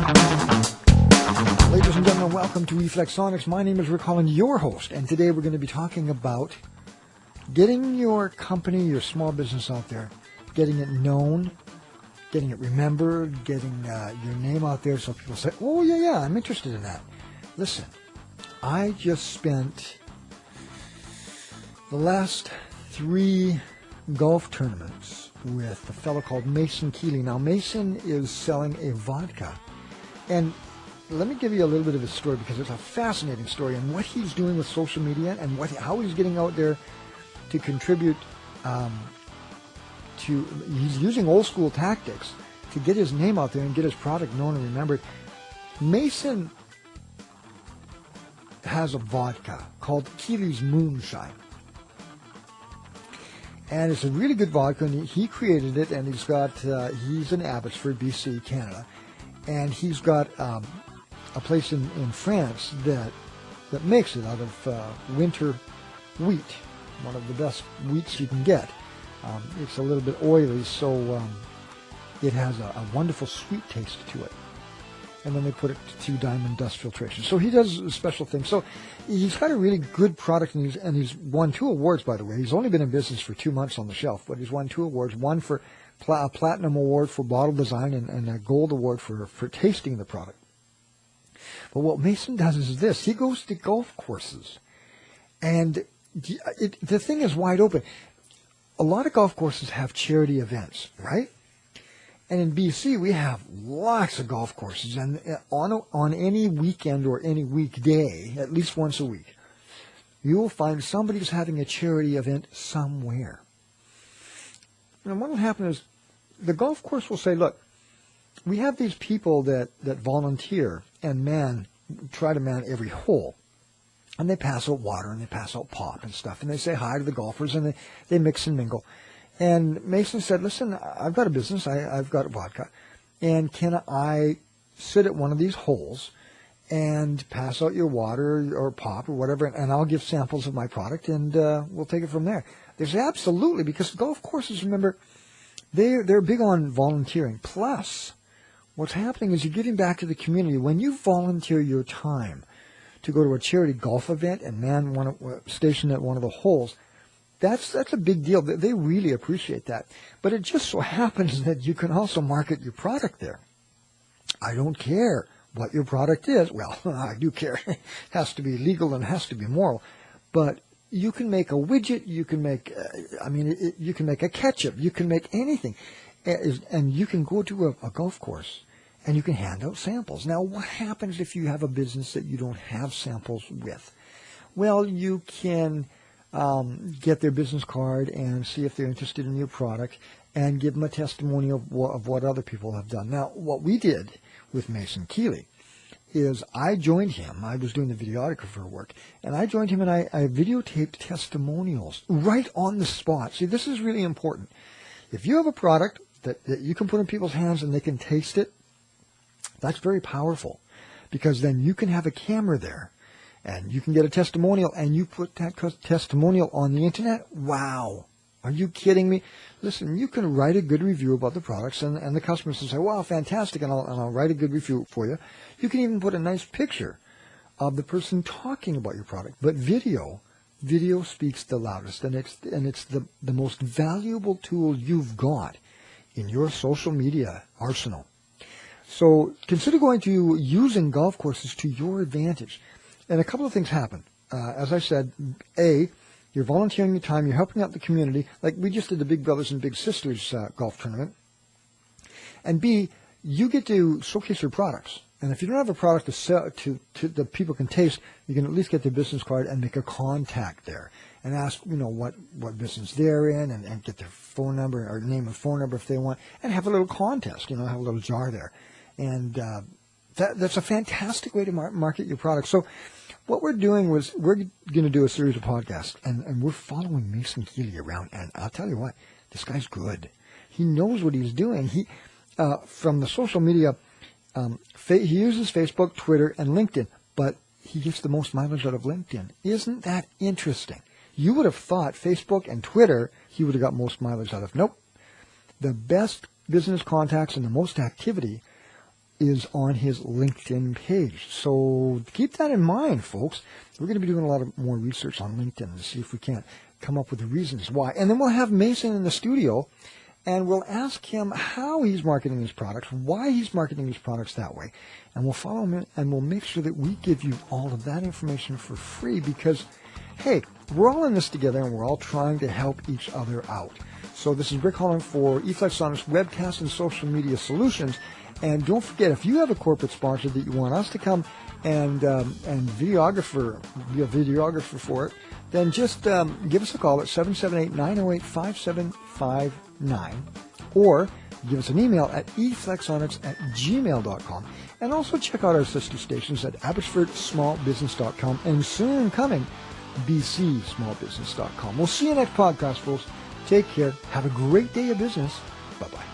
Ladies and gentlemen, welcome to Reflexonics. My name is Rick Holland, your host, and today we're going to be talking about getting your company, your small business out there, getting it known, getting it remembered, getting your name out there so people say, oh, yeah, I'm interested in that. Listen, I just spent the last 3 golf tournaments with a fellow called Mason Keeley. Now, Mason is selling a vodka, and let me give you a little bit of his story because it's a fascinating story and what he's doing with social media and how he's getting out there to contribute he's using old school tactics to get his name out there and get his product known and remembered. Mason has a vodka called Keeley's Moonshine. And it's a really good vodka, and he created it, and he's in Abbotsford, BC, Canada. And he's got a place in France that makes it out of winter wheat, one of the best wheats you can get. It's a little bit oily, so it has a wonderful sweet taste to it. And then they put it to diamond dust filtration. So he does special things. So he's got a really good product, and he's won 2 awards, by the way. He's only been in business for 2 months on the shelf, but he's won 2 awards, one for a platinum award for bottle design and a gold award for tasting the product. But what Mason does is this. He goes to golf courses, and the thing is wide open. A lot of golf courses have charity events, right? And in BC, we have lots of golf courses, and on any weekend or any weekday, at least once a week, you will find somebody's having a charity event somewhere. And what will happen is the golf course will say, look, we have these people that volunteer and try to man every hole. And they pass out water and they pass out pop and stuff. And they say hi to the golfers and they mix and mingle. And Mason said, listen, I've got a business. I've got vodka. And can I sit at one of these holes and pass out your water or pop or whatever, and I'll give samples of my product, and we'll take it from there. There's absolutely, because golf courses, remember, they're big on volunteering. Plus, what's happening is you're giving back to the community. When you volunteer your time to go to a charity golf event and man station at one of the holes, that's a big deal. They really appreciate that. But it just so happens that you can also market your product there. I don't care what your product is. Well, I do care. It has to be legal and it has to be moral. But you can make a widget. You can make, you can make a ketchup. You can make anything. And you can go to a golf course and you can hand out samples. Now, what happens if you have a business that you don't have samples with? Well, you can get their business card and see if they're interested in your product and give them a testimonial of what other people have done. Now, what we did with Mason Keeley is I joined him. I was doing the videographer work, and I joined him and I videotaped testimonials right on the spot. See, this is really important. If you have a product that you can put in people's hands and they can taste it, that's very powerful, because then you can have a camera there and you can get a testimonial and you put that testimonial on the internet. Wow. Are you kidding me? Listen, you can write a good review about the products and the customers will say, wow, fantastic, and I'll write a good review for you. You can even put a nice picture of the person talking about your product. But video speaks the loudest, and it's the most valuable tool you've got in your social media arsenal. So consider going to using golf courses to your advantage. And a couple of things happen. As I said, A, you're volunteering your time, you're helping out the community, like we just did the Big Brothers and Big Sisters golf tournament. And B, you get to showcase your products. And if you don't have a product to sell to the people can taste, you can at least get their business card and make a contact there and ask, what business they're in and get their phone number or name and phone number if they want, and have a little contest, have a little jar there. And that's a fantastic way to market your product. So what we're doing was we're going to do a series of podcasts, and we're following Mason Keeley around. And I'll tell you what, this guy's good. He knows what he's doing. He from the social media, he uses Facebook, Twitter, and LinkedIn, but he gets the most mileage out of LinkedIn. Isn't that interesting? You would have thought Facebook and Twitter he would have got most mileage out of. Nope. The best business contacts and the most activity is on his LinkedIn page. So keep that in mind, folks. We're going to be doing a lot of more research on LinkedIn to see if we can't come up with the reasons why. And then we'll have Mason in the studio, and we'll ask him how he's marketing his products, why he's marketing his products that way. And we'll follow him, and we'll make sure that we give you all of that information for free because, hey, we're all in this together, and we're all trying to help each other out. So this is Rick Holland for eFlexonics Webcast and Social Media Solutions. And don't forget, if you have a corporate sponsor that you want us to come and be a videographer for it, then just give us a call at 778-908-5759 or give us an email at eflexonics@gmail.com. And also check out our sister stations at abbotsfordsmallbusiness.com and soon coming, bcsmallbusiness.com. We'll see you next podcast, folks. Take care. Have a great day of business. Bye-bye.